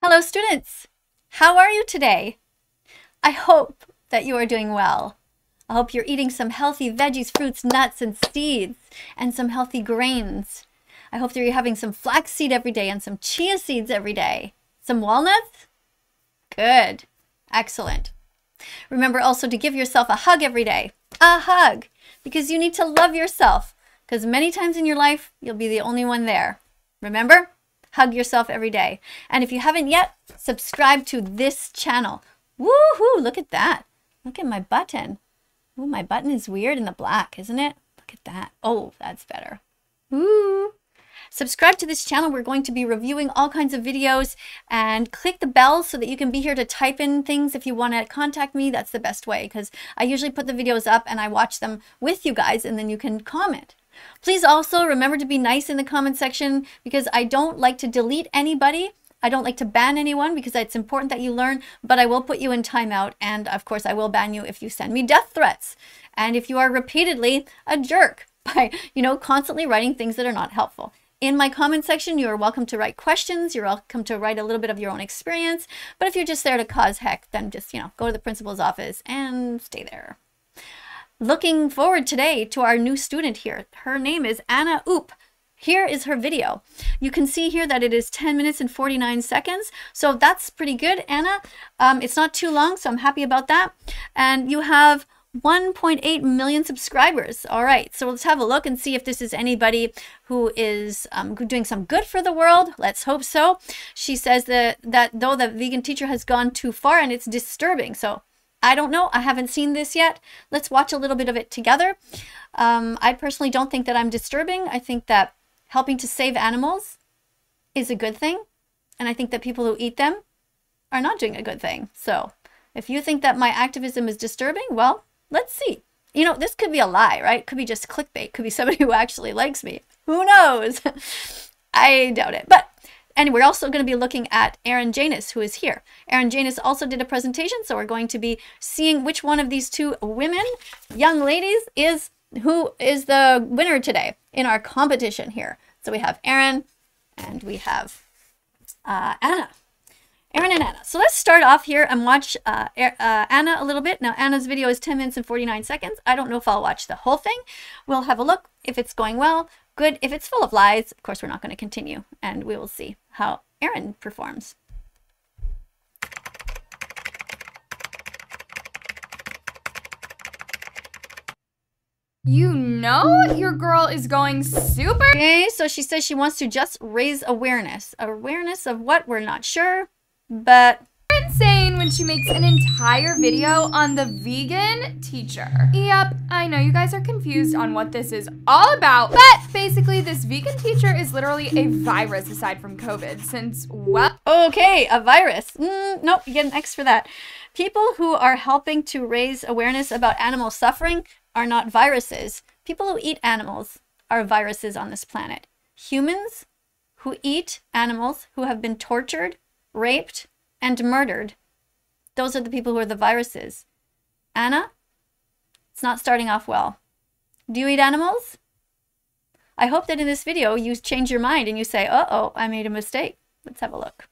Hello students! How are you today? I hope that you are doing well. I hope you're eating some healthy veggies, fruits, nuts, and seeds, and some healthy grains. I hope that you're having some flaxseed every day and some chia seeds every day. Some walnuts? Good. Excellent. Remember also to give yourself a hug every day. A hug! Because you need to love yourself. Because many times in your life, you'll be the only one there. Remember? Hug yourself every day. And if you haven't yet, subscribe to this channel. Woohoo! Look at that. Look at my button. Ooh, my button is weird in the black, isn't it? Look at that. Oh, that's better. Ooh. Subscribe to this channel. We're going to be reviewing all kinds of videos, and click the bell so that you can be here to type in things if you want to contact me. That's the best way, because I usually put the videos up and I watch them with you guys, and then you can comment. Please also remember to be nice in the comment section, because I don't like to delete anybody. I don't like to ban anyone because it's important that you learn, but I will put you in timeout, and of course I will ban you if you send me death threats and if you are repeatedly a jerk by, constantly writing things that are not helpful. In my comment section, you are welcome to write questions. You're welcome to write a little bit of your own experience, but if you're just there to cause heck, then just, go to the principal's office and stay there. Looking forward today to our new student here. Her name is Anna Oop. Here is her video. You can see here that it is 10 minutes and 49 seconds. So that's pretty good, Anna. It's not too long, so I'm happy about that. And you have 1.8 million subscribers. All right, so let's have a look and see if this is anybody who is doing some good for the world. Let's hope so. She says that though the vegan teacher has gone too far and it's disturbing. So I don't know. I haven't seen this yet. Let's watch a little bit of it together. I personally don't think that I'm disturbing. I think that helping to save animals is a good thing. And I think that people who eat them are not doing a good thing. So if you think that my activism is disturbing, well, let's see. This could be a lie, right? Could be just clickbait. Could be somebody who actually likes me. Who knows? I doubt it. But and we're also going to be looking at Erin Janis, who is here. Erin Janis also did a presentation, so we're going to be seeing which one of these two women, young ladies, who is the winner today in our competition here. So we have Erin and we have Anna. Erin and Anna. So let's start off here and watch Anna a little bit. Now, Anna's video is 10 minutes and 49 seconds. I don't know if I'll watch the whole thing. We'll have a look. If it's going well, good. If it's full of lies, of course, we're not going to continue, and we will see how Erin performs. You know your girl is going super. Okay, so she says she wants to just raise awareness. Awareness of what? We're not sure, but insane when she makes an entire video on the vegan teacher. Yep, I know you guys are confused on what this is all about, but basically this vegan teacher is literally a virus aside from COVID, since, well... Okay, a virus. Nope, you get an X for that. People who are helping to raise awareness about animal suffering are not viruses. People who eat animals are viruses on this planet. Humans who eat animals who have been tortured, raped, and murdered, those are the people who are the viruses. Anna, it's not starting off well. Do you eat animals? I hope that in this video you change your mind and you say, uh-oh, I made a mistake. Let's have a look.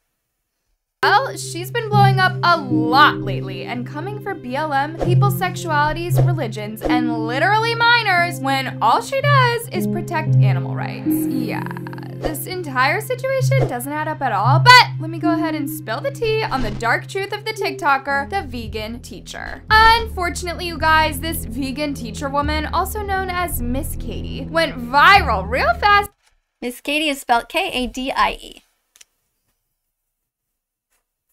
Well, she's been blowing up a lot lately and coming for BLM, people's sexualities, religions, and literally minors when all she does is protect animal rights. Yeah, this entire situation doesn't add up at all, but let me go ahead and spill the tea on the dark truth of the TikToker, the vegan teacher. Unfortunately, you guys, this vegan teacher woman, also known as Miss Katie, went viral real fast. Miss Katie is spelled K-A-D-I-E.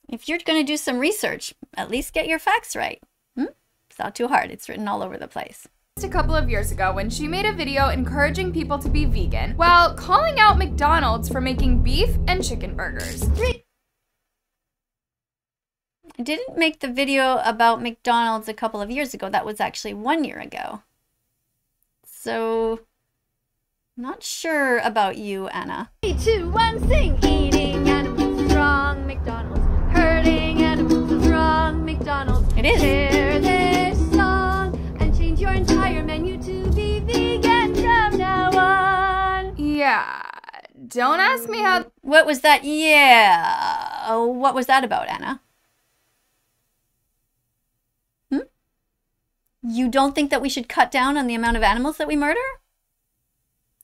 If you're going to do some research, at least get your facts right. It's not too hard. It's written all over the place. A couple of years ago when she made a video encouraging people to be vegan while calling out McDonald's for making beef and chicken burgers. I didn't make the video about McDonald's a couple of years ago. That was actually 1 year ago. So, not sure about you, Anna. 3, 2, 1, sing! Eating animals is wrong, McDonald's. Hurting animals is wrong, McDonald's. It is. Share this song and change your entire menu to be vegan from now on. Yeah, don't ask me how. What was that? Yeah. Oh, what was that about, Anna? You don't think that we should cut down on the amount of animals that we murder?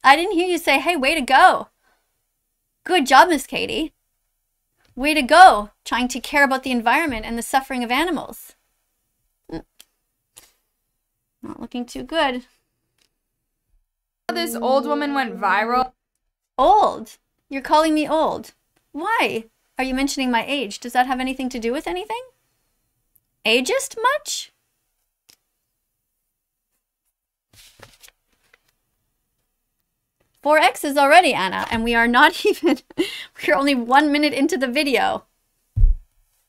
I didn't hear you say, hey, way to go. Good job, Miss Katie. Way to go, trying to care about the environment and the suffering of animals. Not looking too good. This old woman went viral. Old? You're calling me old. Why? Are you mentioning my age? Does that have anything to do with anything? Ageist much? Four X's already, Anna, and we are not even, we're only 1 minute into the video.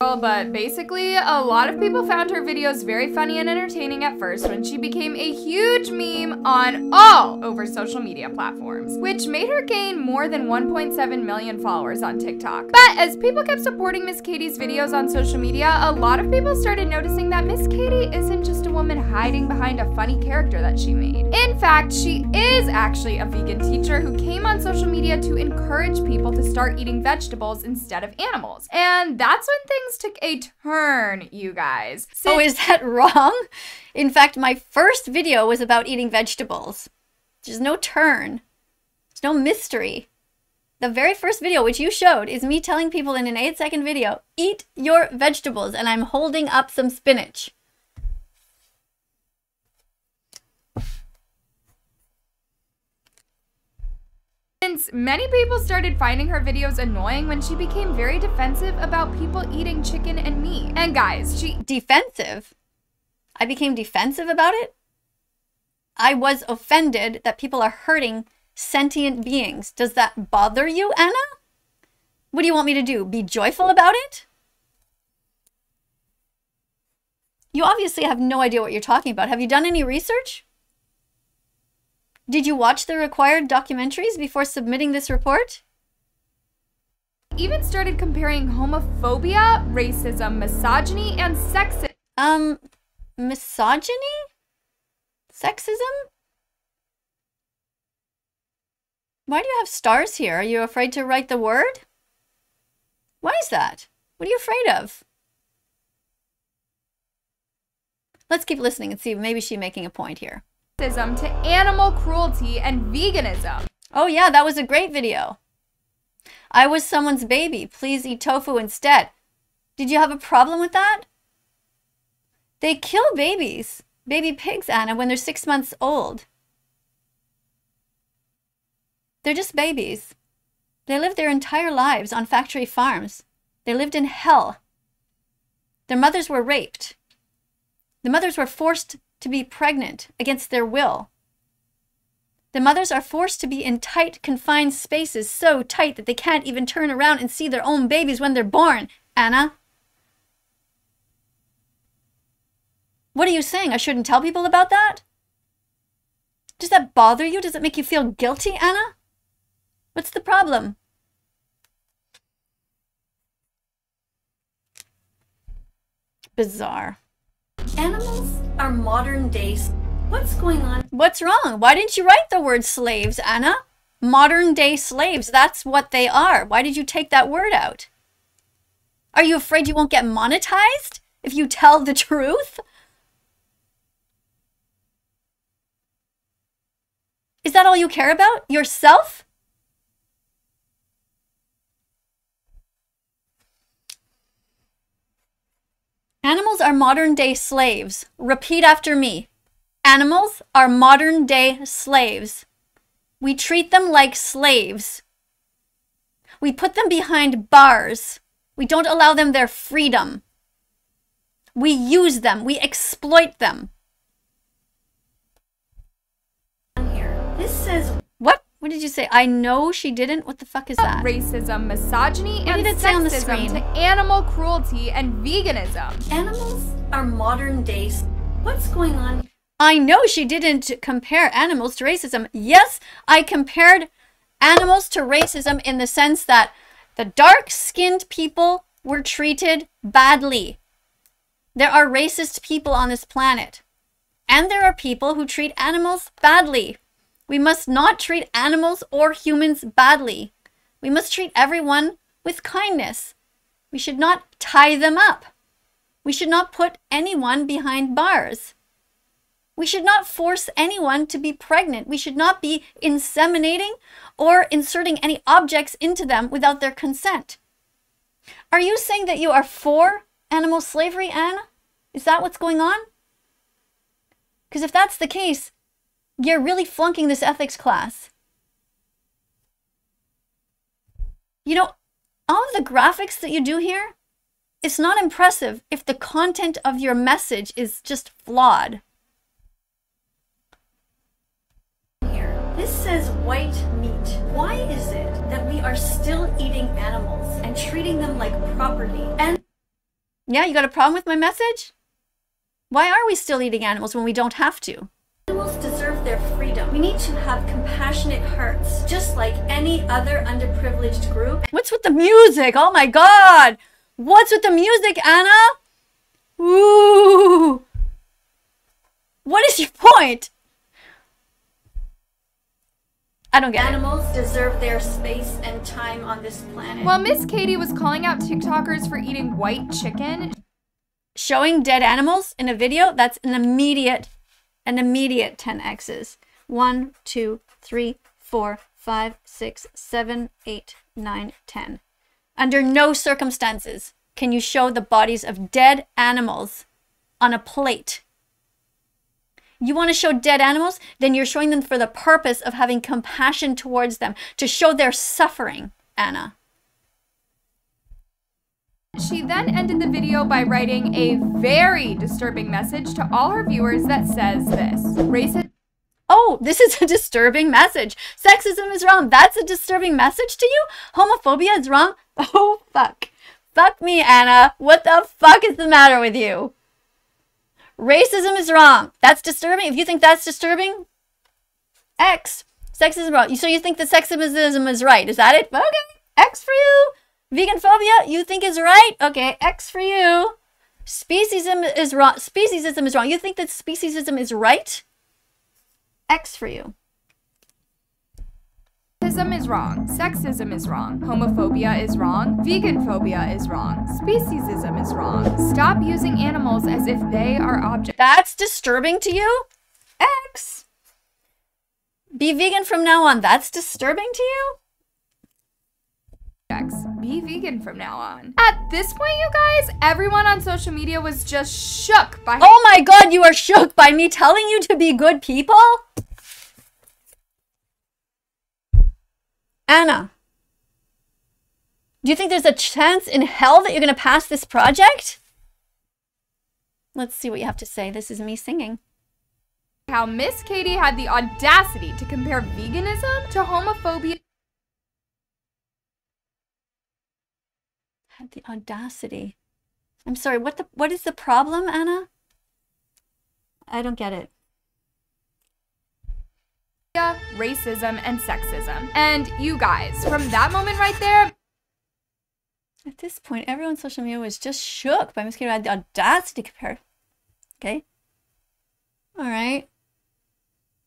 But basically, a lot of people found her videos very funny and entertaining at first when she became a huge meme on all over social media platforms, which made her gain more than 1.7 million followers on TikTok. But as people kept supporting Miss Katie's videos on social media, a lot of people started noticing that Miss Katie isn't just a woman hiding behind a funny character that she made. In fact, she is actually a vegan teacher who came on social media to encourage people to start eating vegetables instead of animals. And that's when things took a turn, you guys. Oh, is that wrong? In fact, my first video was about eating vegetables. There's no turn. There's no mystery. The very first video, which you showed, is me telling people in an 8-second video, eat your vegetables, and I'm holding up some spinach. Since many people started finding her videos annoying when she became very defensive about people eating chicken and meat. And guys, Defensive? I became defensive about it? I was offended that people are hurting sentient beings. Does that bother you, Anna? What do you want me to do? Be joyful about it? You obviously have no idea what you're talking about. Have you done any research? Did you watch the required documentaries before submitting this report? Even started comparing homophobia, racism, misogyny, and sexism. Misogyny? Sexism? Why do you have stars here? Are you afraid to write the word? Why is that? What are you afraid of? Let's keep listening and see, maybe she's making a point here. To animal cruelty and veganism. Oh yeah, that was a great video. I was someone's baby. Please eat tofu instead. Did you have a problem with that? They kill babies. Baby pigs, Anna, when they're 6 months old. They're just babies. They lived their entire lives on factory farms. They lived in hell. Their mothers were raped. The mothers were forced to be pregnant against their will. The mothers are forced to be in tight, confined spaces, so tight that they can't even turn around and see their own babies when they're born, Anna. What are you saying? I shouldn't tell people about that? Does that bother you? Does it make you feel guilty, Anna? What's the problem? Bizarre. Animals are modern days. What's going on? What's wrong? Why didn't you write the word slaves, Anna? Modern day slaves, that's what they are. Why did you take that word out? Are you afraid you won't get monetized if you tell the truth? Is that all you care about? Yourself? Animals are modern-day slaves. Repeat after me. Animals are modern-day slaves. We treat them like slaves. We put them behind bars. We don't allow them their freedom. We use them. We exploit them. This says... What? What did you say? I know she didn't. What the fuck is that? Racism, misogyny, and sexism to animal cruelty and veganism. Animals are modern days. What's going on? I know she didn't compare animals to racism. Yes, I compared animals to racism in the sense that the dark-skinned people were treated badly. There are racist people on this planet. And there are people who treat animals badly. We must not treat animals or humans badly. We must treat everyone with kindness. We should not tie them up. We should not put anyone behind bars. We should not force anyone to be pregnant. We should not be inseminating or inserting any objects into them without their consent. Are you saying that you are for animal slavery, Anna? Is that what's going on? Because if that's the case, you're really flunking this ethics class. You know, all of the graphics that you do here, it's not impressive if the content of your message is just flawed. Here, this says white meat. Why is it that we are still eating animals and treating them like property? And yeah, you got a problem with my message? Why are we still eating animals when we don't have to? Animals deserve their freedom. We need to have compassionate hearts, just like any other underprivileged group. What's with the music? Oh my God! What's with the music, Anna? Ooh! What is your point? I don't get it. Animals deserve their space and time on this planet. While Miss Katie was calling out TikTokers for eating white chicken, showing dead animals in a video, that's an immediate 10 X's. 1, 2, 3, 4, 5, 6, 7, 8, 9, 10. Under no circumstances can you show the bodies of dead animals on a plate. You want to show dead animals? Then you're showing them for the purpose of having compassion towards them, to show their suffering, Anna. She then ended the video by writing a very disturbing message to all her viewers that says this: racist. Oh, this is a disturbing message. Sexism is wrong. That's a disturbing message to you? Homophobia is wrong? Oh, fuck. Fuck me, Anna. What the fuck is the matter with you? Racism is wrong. That's disturbing? If you think that's disturbing, X. Sexism is wrong. So you think that sexism is right. Is that it? Okay. X for you. Vegan phobia, you think is right? Okay, X for you. Speciesism is wrong. Speciesism is wrong. You think that speciesism is right? X for you. Racism is wrong. Sexism is wrong. Homophobia is wrong. Vegan phobia is wrong. Speciesism is wrong. Stop using animals as if they are objects. That's disturbing to you? X. Be vegan from now on. That's disturbing to you? Be vegan from now on. At this point, you guys, everyone on social media was just shook by— Oh my God, you are shook by me telling you to be good people? Anna, do you think there's a chance in hell that you're going to pass this project? Let's see what you have to say. This is me singing. How Miss Katie had the audacity to compare veganism to homophobia. Had the audacity. I'm sorry, what is the problem, Anna? I don't get it. Racism and sexism. And you guys, from that moment right there, at this point, everyone on social media was just shook by Miss Katie had the audacity to compare. Okay? All right.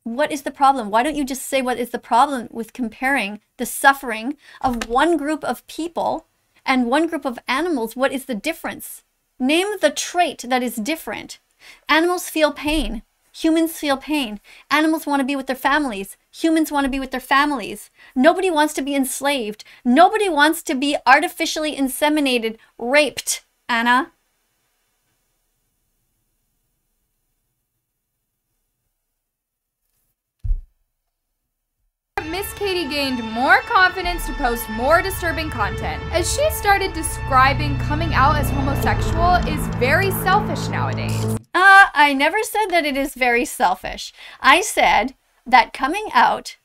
What is the problem? Why don't you just say what is the problem with comparing the suffering of one group of people and one group of animals? What is the difference? Name the trait that is different. Animals feel pain. Humans feel pain. Animals want to be with their families. Humans want to be with their families. Nobody wants to be enslaved. Nobody wants to be artificially inseminated, raped, Anna. Miss Katie gained more confidence to post more disturbing content, as she started describing coming out as homosexual is very selfish nowadays. I never said that it is very selfish. I said that coming out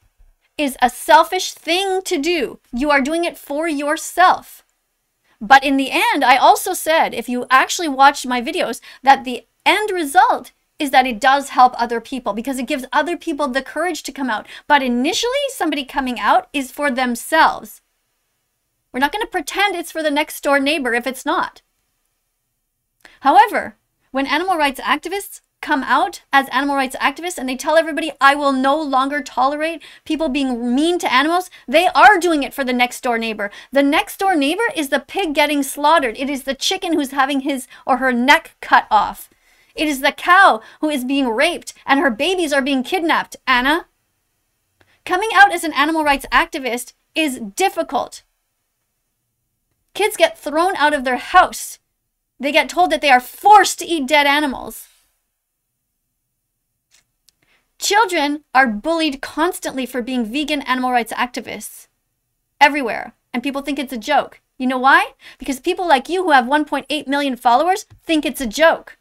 is a selfish thing to do. You are doing it for yourself. But in the end, I also said, if you actually watched my videos, that the end result is that it does help other people because it gives other people the courage to come out. But initially, somebody coming out is for themselves. We're not going to pretend it's for the next door neighbor if it's not. However, when animal rights activists come out as animal rights activists and they tell everybody, I will no longer tolerate people being mean to animals, they are doing it for the next door neighbor. The next door neighbor is the pig getting slaughtered. It is the chicken who's having his or her neck cut off. It is the cow who is being raped and her babies are being kidnapped, Anna. Coming out as an animal rights activist is difficult. Kids get thrown out of their house. They get told that they are forced to eat dead animals. Children are bullied constantly for being vegan animal rights activists everywhere, and people think it's a joke. You know why? Because people like you who have 1.8 million followers think it's a joke.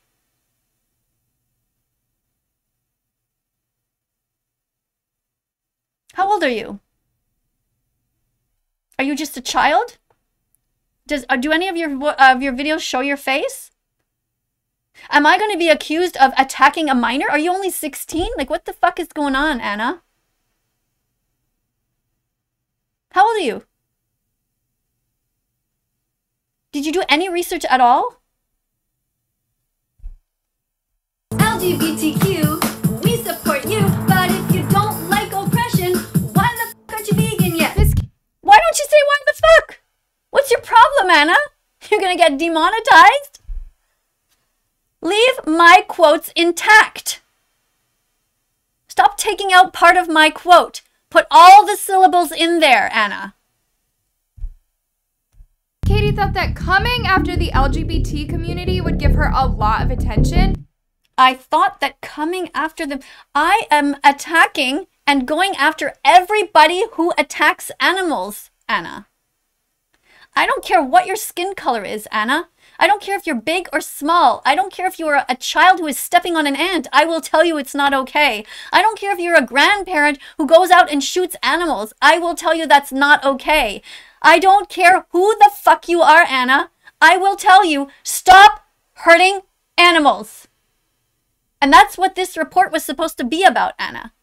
How old are you? Are you just a child? Do any of your videos show your face? Am I going to be accused of attacking a minor? Are you only 16? Like, what the fuck is going on, Anna? How old are you? Did you do any research at all? LGBTQ, we support you, but if you don't like oppression, why the fuck aren't you vegan yet? Why don't you say why the fuck? What's your problem, Anna? You're gonna get demonetized? Leave my quotes intact. Stop taking out part of my quote. Put all the syllables in there, Anna. Katie thought that coming after the LGBT community would give her a lot of attention. I thought that coming after them, I am attacking and going after everybody who attacks animals, Anna. I don't care what your skin color is, Anna. I don't care if you're big or small. I don't care if you are a child who is stepping on an ant. I will tell you it's not okay. I don't care if you're a grandparent who goes out and shoots animals. I will tell you that's not okay. I don't care who the fuck you are, Anna. I will tell you, stop hurting animals. And that's what this report was supposed to be about, Anna.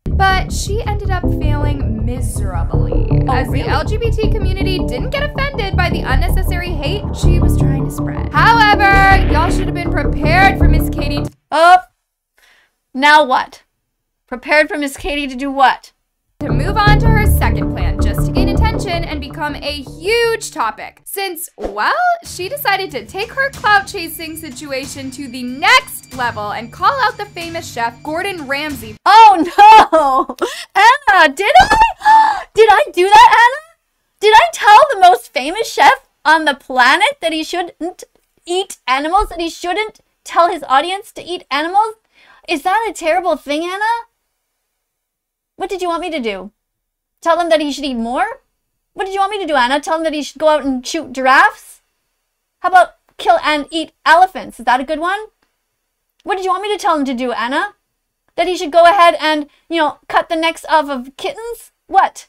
But she ended up failing miserably. As really? The LGBT community didn't get offended by the unnecessary hate she was trying to spread. However, y'all should have been prepared for Miss Katie. Oh, now what? Prepared for Miss Katie to do what? To move on to her second plan, just to gain attention and become a huge topic. Since, well, she decided to take her clout chasing situation to the next level and call out the famous chef Gordon Ramsay. Oh no! Anna, did I? Did I do that, Anna? Did I tell the most famous chef on the planet that he shouldn't eat animals? That he shouldn't tell his audience to eat animals? Is that a terrible thing, Anna? What did you want me to do? Tell him that he should eat more? What did you want me to do, Anna? Tell him that he should go out and shoot giraffes? How about kill and eat elephants? Is that a good one? What did you want me to tell him to do, Anna? That he should go ahead and, cut the necks off of kittens? What?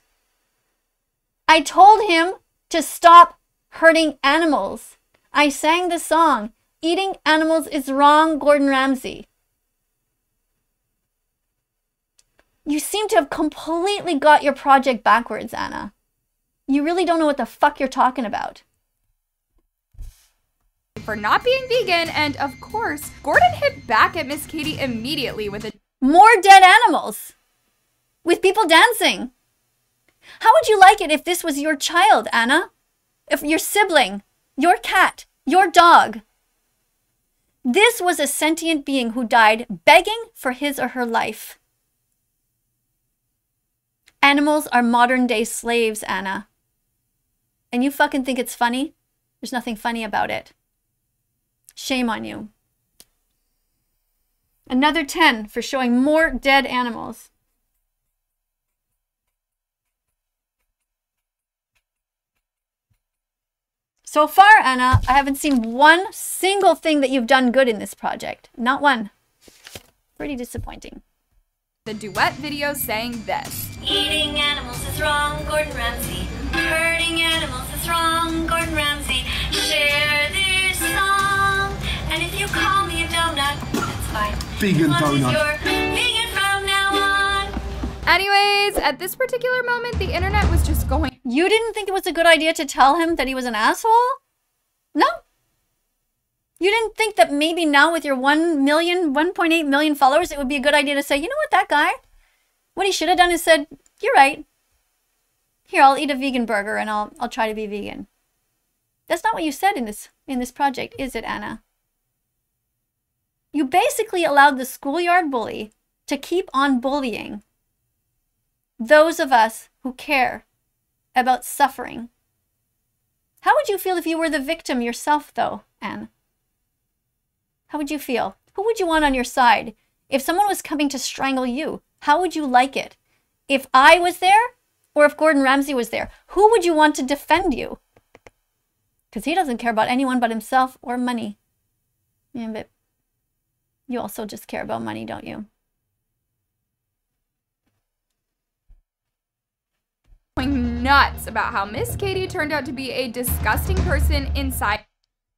I told him to stop hurting animals. I sang the song, Eating Animals is Wrong, Gordon Ramsay. You seem to have completely got your project backwards, Anna. You really don't know what the fuck you're talking about. For not being vegan, and of course, Gordon hit back at Miss Katie immediately with a more dead animals. With people dancing. How would you like it if this was your child, Anna? If your sibling, your cat, your dog. This was a sentient being who died begging for his or her life. Animals are modern-day slaves, Anna. And you fucking think it's funny? There's nothing funny about it. Shame on you. Another 10 for showing more dead animals. So far, Anna, I haven't seen one single thing that you've done good in this project. Not one. Pretty disappointing. The duet video saying this. Eating animals is wrong, Gordon Ramsay. Hurting animals is wrong, Gordon Ramsay. Share this song, and if you call me a donut, that's fine. Vegan as long donut. As you're vegan from now on. Anyways, at this particular moment, the internet was just going. You didn't think it was a good idea to tell him that he was an asshole? No? You didn't think that maybe now with your 1.8 million followers, it would be a good idea to say, you know what, that guy, what he should have done is said, you're right. Here, I'll eat a vegan burger and I'll try to be vegan. That's not what you said in this project, is it, Anna? You basically allowed the schoolyard bully to keep on bullying those of us who care about suffering. How would you feel if you were the victim yourself, though, Anne? How would you feel? Who would you want on your side? If someone was coming to strangle you, how would you like it? If I was there, or if Gordon Ramsay was there, who would you want to defend you? Because he doesn't care about anyone but himself or money. Yeah, but you also just care about money, don't you? Going nuts about how Miss Katie turned out to be a disgusting person inside.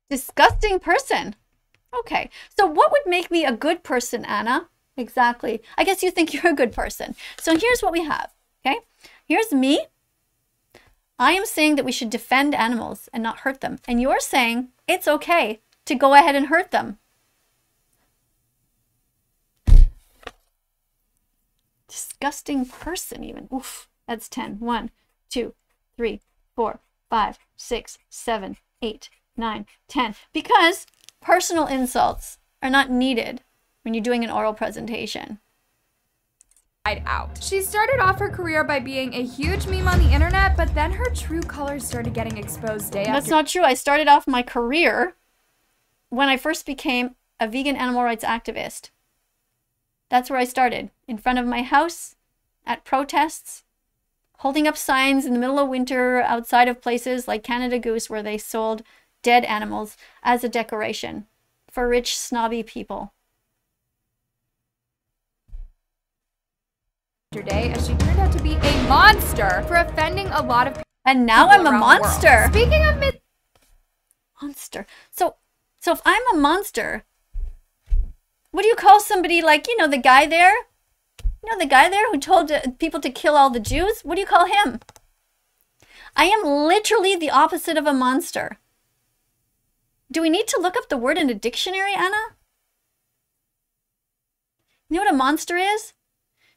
Disgusting person? Okay, so what would make me a good person, Anna? Exactly. I guess you think you're a good person. So here's what we have, okay? Here's me. I am saying that we should defend animals and not hurt them. And you're saying it's okay to go ahead and hurt them. Disgusting person even. Oof, that's 10. 1, 2, 3, 4, 5, 6, 7, 8, 9, 10. Because personal insults are not needed when you're doing an oral presentation. Out. She started off her career by being a huge meme on the internet, but then her true colors started getting exposed day after. That's not true. I started off my career when I first became a vegan animal rights activist. That's where I started. In front of my house, at protests, holding up signs in the middle of winter outside of places like Canada Goose where they sold dead animals as a decoration for rich, snobby people. Day, as she turned out to be a monster for offending a lot of people. And now I'm a monster. Speaking of monster. So if I'm a monster, what do you call somebody like, you know, the guy there? You know, the guy there who told people to kill all the Jews? What do you call him? I am literally the opposite of a monster. Do we need to look up the word in a dictionary, Anna? You know what a monster is?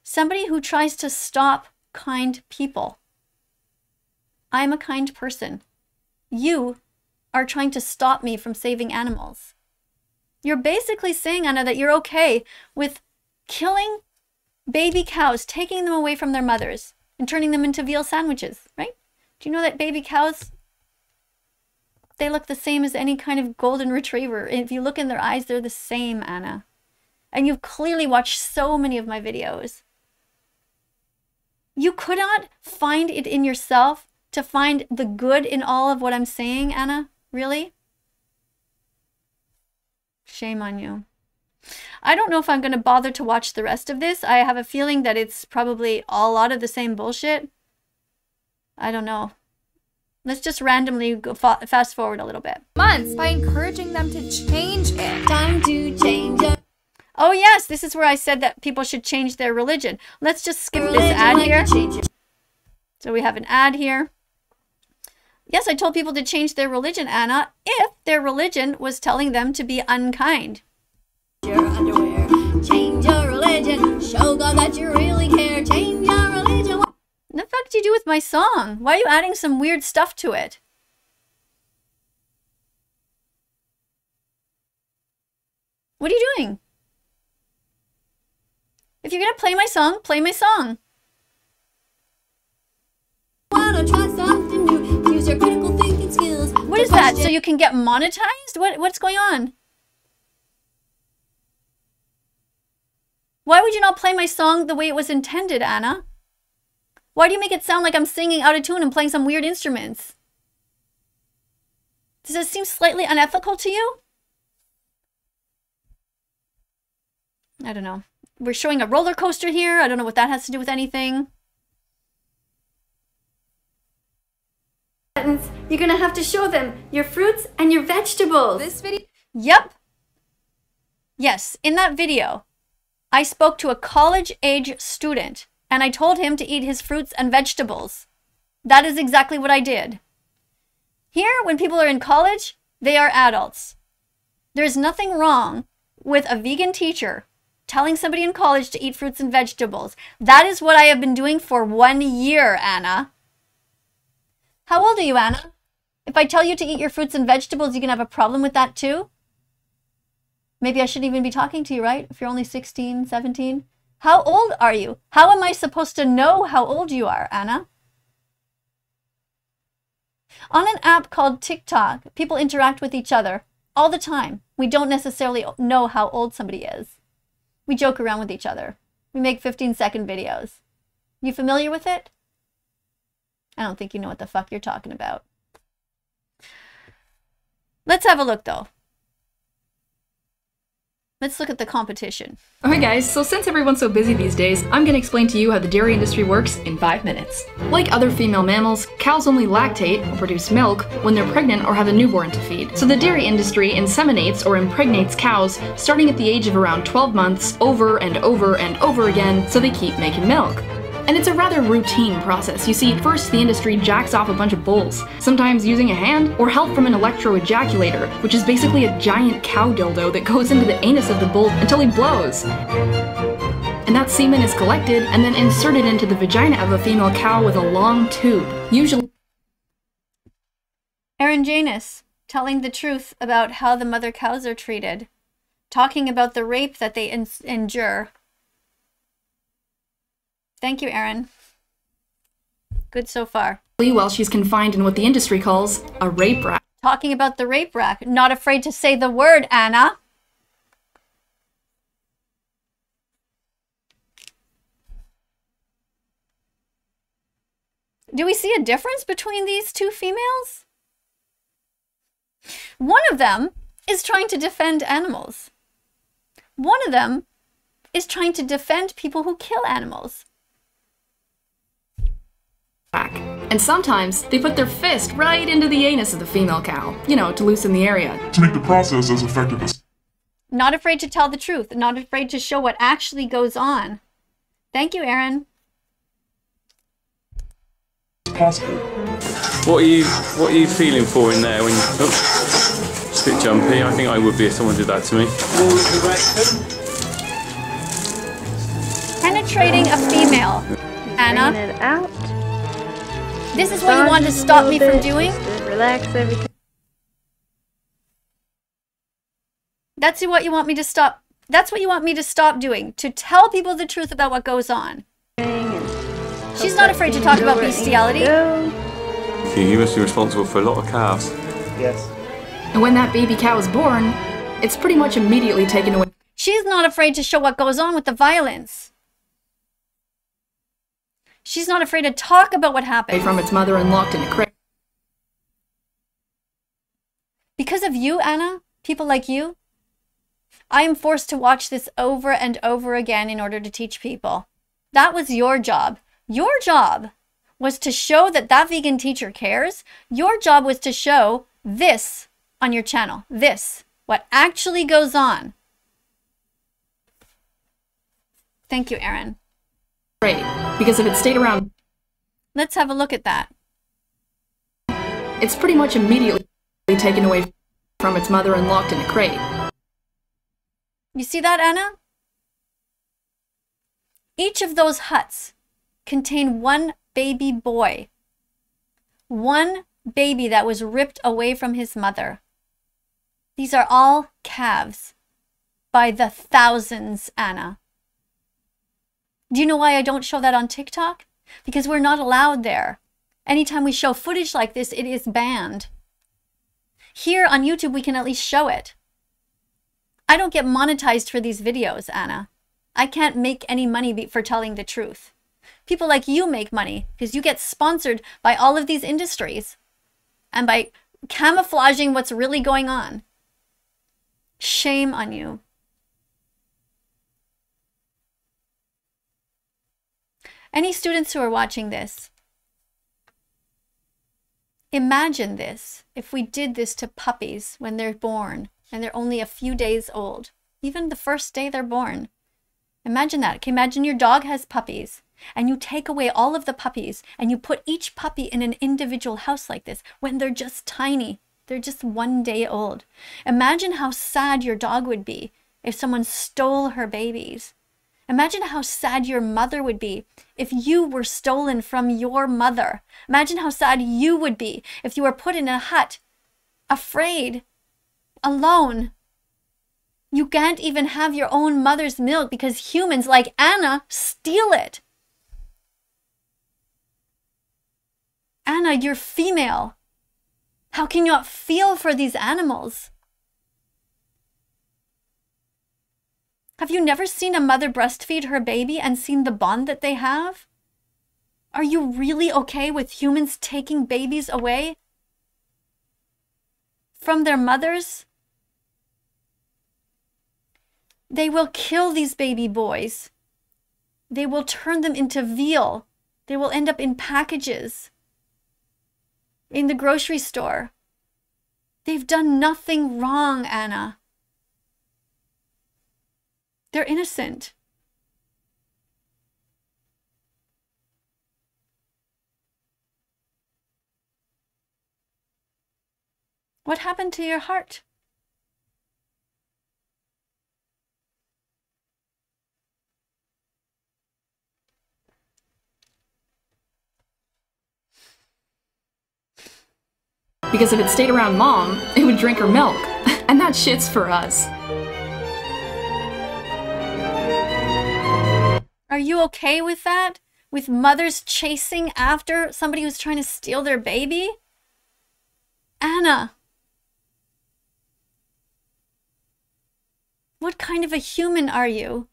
Somebody who tries to stop kind people. I'm a kind person. You are trying to stop me from saving animals. You're basically saying, Anna, that you're okay with killing baby cows, taking them away from their mothers, and turning them into veal sandwiches, right? Do you know that baby cows, they look the same as any kind of golden retriever. If you look in their eyes, they're the same, Anna. And you've clearly watched so many of my videos. You could not find it in yourself to find the good in all of what I'm saying, Anna? Really? Shame on you. I don't know if I'm going to bother to watch the rest of this. I have a feeling that it's probably a lot of the same bullshit. I don't know. Let's just randomly go fast forward a little bit. Months by encouraging them to change it. Time to change it. Oh yes, this is where I said that people should change their religion. Let's just skip this ad here. So we have an ad here. Yes, I told people to change their religion, Anna, if their religion was telling them to be unkind. Your underwear. Change your religion. Show God that you really care. Change your religion. What the fuck do you do with my song? Why are you adding some weird stuff to it? What are you doing? If you're gonna play my song, play my song. Wanna try something new? Use your critical thinking skills. What is that? So you can get monetized? What's going on? Why would you not play my song the way it was intended, Anna? Why do you make it sound like I'm singing out of tune and playing some weird instruments? Does it seem slightly unethical to you? I don't know. We're showing a roller coaster here. I don't know what that has to do with anything. You're gonna have to show them your fruits and your vegetables. This video. Yep. Yes, in that video, I spoke to a college-age student And I told him to eat his fruits and vegetables. That is exactly what I did. Here, when people are in college, they are adults. There's nothing wrong with a vegan teacher telling somebody in college to eat fruits and vegetables. That is what I have been doing for 1 year, Anna. How old are you, Anna? If I tell you to eat your fruits and vegetables, you can have a problem with that too? Maybe I shouldn't even be talking to you, right? If you're only 16, 17. How old are you? How am I supposed to know how old you are, Anna? On an app called TikTok, people interact with each other all the time. We don't necessarily know how old somebody is. We joke around with each other. We make 15-second videos. You familiar with it? I don't think you know what the fuck you're talking about. Let's have a look, though. Let's look at the competition. Okay guys, so since everyone's so busy these days, I'm gonna explain to you how the dairy industry works in 5 minutes. Like other female mammals, cows only lactate, or produce milk, when they're pregnant or have a newborn to feed. So the dairy industry inseminates or impregnates cows starting at the age of around 12 months over and over and over again so they keep making milk. And it's a rather routine process. You see, first the industry jacks off a bunch of bulls, sometimes using a hand or help from an electro-ejaculator, which is basically a giant cow dildo that goes into the anus of the bull until he blows. And that semen is collected and then inserted into the vagina of a female cow with a long tube, usually. Aaron Janus, telling the truth about how the mother cows are treated, talking about the rape that they endure. Thank you, Aaron. Good so far. While she's confined in what the industry calls a rape rack. Talking about the rape rack. Not afraid to say the word, Anna. Do we see a difference between these two females? One of them is trying to defend animals. One of them is trying to defend people who kill animals. And sometimes they put their fist right into the anus of the female cow, you know, to loosen the area. To make the process as effective as Not afraid to tell the truth, not afraid to show what actually goes on. Thank you, Aaron. possible. What are you feeling for in there when you... Oh, it's a bit jumpy. I think I would be if someone did that to me. Penetrating a female. Anna, Bring it out. this is what you want to stop me from doing? Just to relax everything. That's what you want me to stop. That's what you want me to stop doing. To tell people the truth about what goes on. She's not afraid to talk about bestiality. You must be responsible for a lot of calves. Yes. And when that baby cow is born, it's pretty much immediately taken away She's not afraid to show what goes on with the violence. She's not afraid to talk about what happened. from its mother and locked in a crate. Because of you, Anna, people like you, I am forced to watch this over and over again in order to teach people. That was your job. Your job was to show that that vegan teacher cares. Your job was to show this on your channel. This, what actually goes on. Thank you, Aaron. Because if it stayed around, Let's have a look at that. it's pretty much immediately taken away from its mother and locked in a crate. You see that, Anna? Each of those huts contain one baby boy. One baby that was ripped away from his mother. These are all calves. By the thousands, Anna. Do you know why I don't show that on TikTok? Because we're not allowed there. Anytime we show footage like this, it is banned. Here on YouTube, we can at least show it. I don't get monetized for these videos, Anna. I can't make any money for telling the truth. People like you make money because you get sponsored by all of these industries and by camouflaging what's really going on. Shame on you. Any students who are watching this, imagine this if we did this to puppies when they're born and they're only a few days old, even the first day they're born. Imagine that. Okay, imagine your dog has puppies and you take away all of the puppies and you put each puppy in an individual house like this when they're just tiny, they're just 1 day old. Imagine how sad your dog would be if someone stole her babies. Imagine how sad your mother would be if you were stolen from your mother. Imagine how sad you would be if you were put in a hut, afraid, alone. You can't even have your own mother's milk because humans like Anna steal it. Anna, you're female. How can you not feel for these animals? Have you never seen a mother breastfeed her baby and seen the bond that they have? Are you really okay with humans taking babies away from their mothers? They will kill these baby boys. They will turn them into veal. They will end up in packages in the grocery store. They've done nothing wrong, Anna. They're innocent. What happened to your heart? Because if it stayed around Mom, it would drink her milk. And that shit's for us. Are you okay with that? With mothers chasing after somebody who's trying to steal their baby? Anna. What kind of a human are you?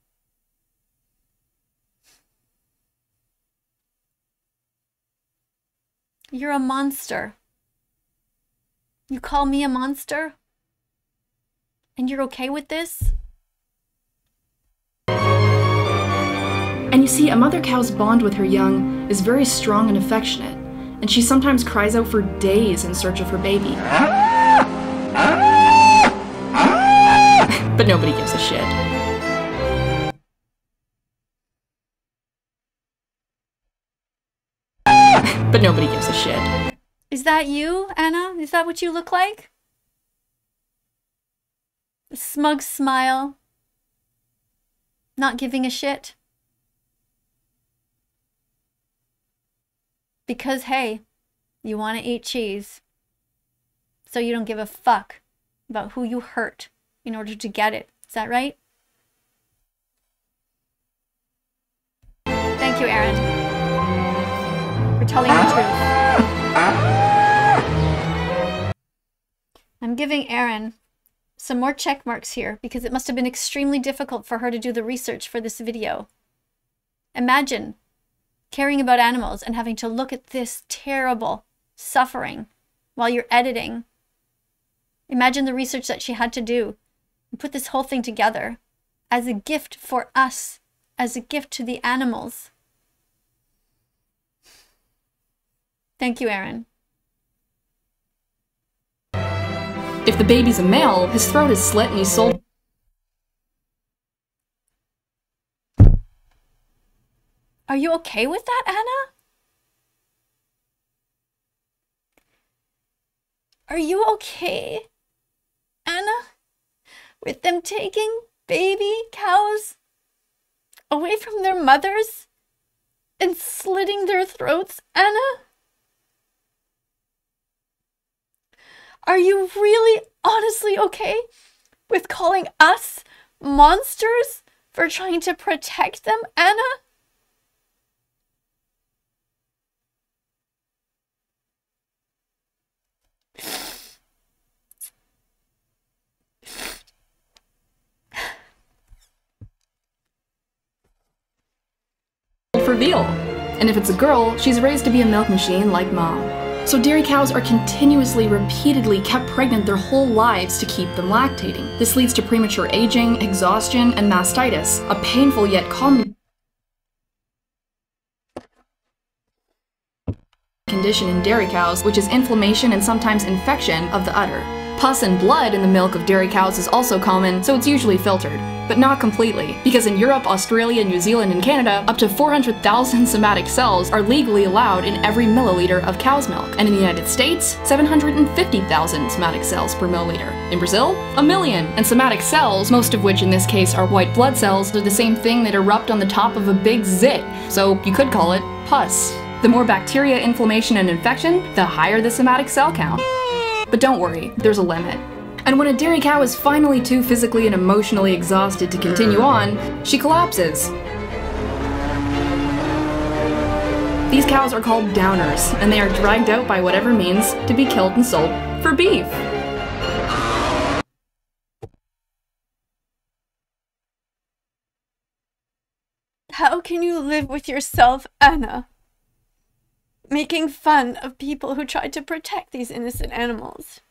You're a monster. You call me a monster? And you're okay with this? And you see, a mother cow's bond with her young is very strong and affectionate, and she sometimes cries out for days in search of her baby. But nobody gives a shit. But nobody gives a shit. Is that you, Anna? Is that what you look like? A smug smile. Not giving a shit. Because, hey, you want to eat cheese. So you don't give a fuck about who you hurt in order to get it. Is that right? Thank you, Aaron, for telling the truth. I'm giving Erin some more check marks here because it must have been extremely difficult for her to do the research for this video. Imagine caring about animals and having to look at this terrible suffering while you're editing. Imagine the research that she had to do and put this whole thing together as a gift for us, as a gift to the animals. Thank you, Erin. If the baby's a male, his throat is slit and he's sold. Are you okay with that, Anna? Are you okay, Anna, with them taking baby cows away from their mothers and slitting their throats, Anna? Are you really honestly okay with calling us monsters for trying to protect them, Anna? For veal. And if it's a girl, she's raised to be a milk machine like Mom. So dairy cows are continuously, repeatedly kept pregnant their whole lives to keep them lactating. This leads to premature aging, exhaustion, and mastitis, a painful yet common condition in dairy cows, which is inflammation and sometimes infection of the udder. Pus and blood in the milk of dairy cows is also common, so it's usually filtered. But not completely, because in Europe, Australia, New Zealand, and Canada, up to 400,000 somatic cells are legally allowed in every milliliter of cow's milk. And in the United States, 750,000 somatic cells per milliliter. In Brazil, 1 million. And somatic cells, most of which in this case are white blood cells, are the same thing that erupt on the top of a big zit, so you could call it pus. The more bacteria, inflammation, and infection, the higher the somatic cell count. But don't worry, there's a limit. And when a dairy cow is finally too physically and emotionally exhausted to continue on, she collapses. These cows are called downers, and they are dragged out by whatever means to be killed and sold for beef. How can you live with yourself, Anna? Making fun of people who tried to protect these innocent animals.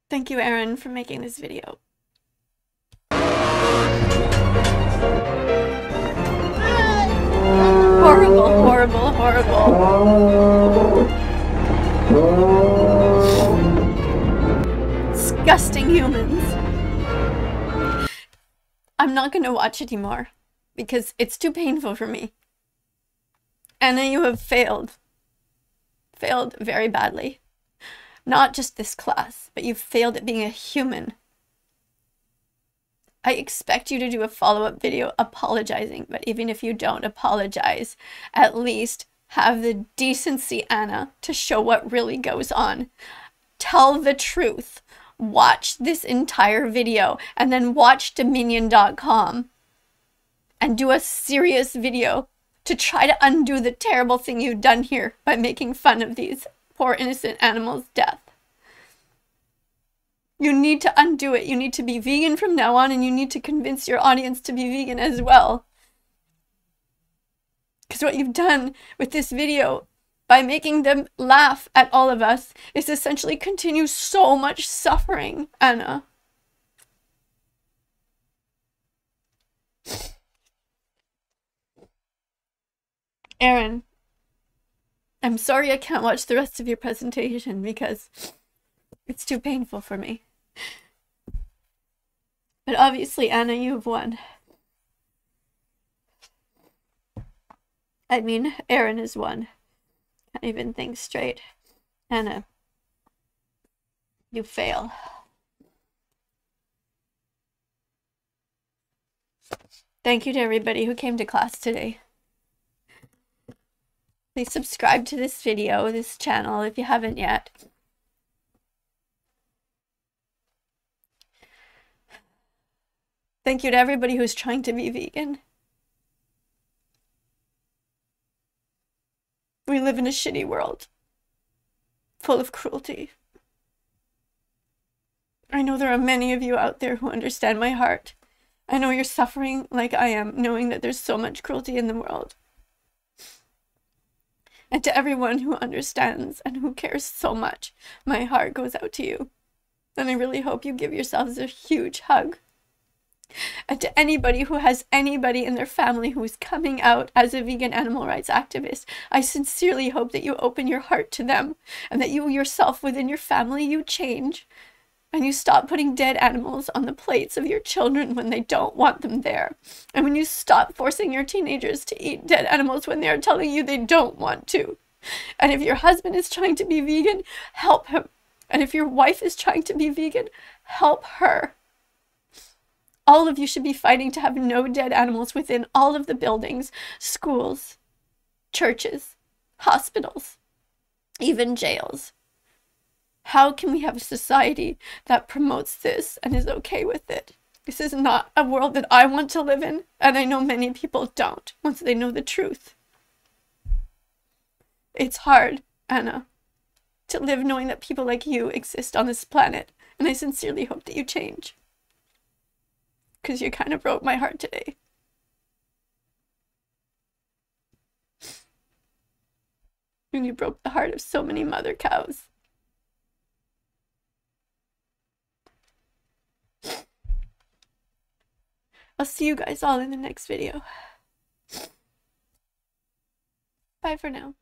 Thank you, Aaron, for making this video. Horrible, horrible, horrible. Disgusting humans. I'm not going to watch it anymore because it's too painful for me. Anna, you have failed. Failed very badly. Not just this class, but you've failed at being a human. I expect you to do a follow-up video apologizing, but even if you don't apologize, at least have the decency, Anna, to show what really goes on. Tell the truth. Watch this entire video and then watch Dominion.com and do a serious video to try to undo the terrible thing you've done here by making fun of these poor innocent animals' death. You need to undo it. You need to be vegan from now on, and you need to convince your audience to be vegan as well. Because what you've done with this video, by making them laugh at all of us, is essentially continue so much suffering, Anna. Aaron, I'm sorry I can't watch the rest of your presentation because it's too painful for me. But obviously, Anna, you've won. I mean, Aaron has won. Can't even think straight. Anna, you fail. Thank you to everybody who came to class today. Please subscribe to this video, this channel, if you haven't yet. Thank you to everybody who's trying to be vegan. We live in a shitty world, full of cruelty. I know there are many of you out there who understand my heart. I know you're suffering like I am, knowing that there's so much cruelty in the world. And to everyone who understands and who cares so much, my heart goes out to you. And I really hope you give yourselves a huge hug. And to anybody who has anybody in their family who is coming out as a vegan animal rights activist, I sincerely hope that you open your heart to them and that you yourself within your family, you change and you stop putting dead animals on the plates of your children when they don't want them there. And when you stop forcing your teenagers to eat dead animals when they are telling you they don't want to. And if your husband is trying to be vegan, help him. And if your wife is trying to be vegan, help her. All of you should be fighting to have no dead animals within all of the buildings, schools, churches, hospitals, even jails. How can we have a society that promotes this and is okay with it? This is not a world that I want to live in, and I know many people don't once they know the truth. It's hard, Anna, to live knowing that people like you exist on this planet, and I sincerely hope that you change. Because you kind of broke my heart today. And you broke the heart of so many mother cows. I'll see you guys all in the next video. Bye for now.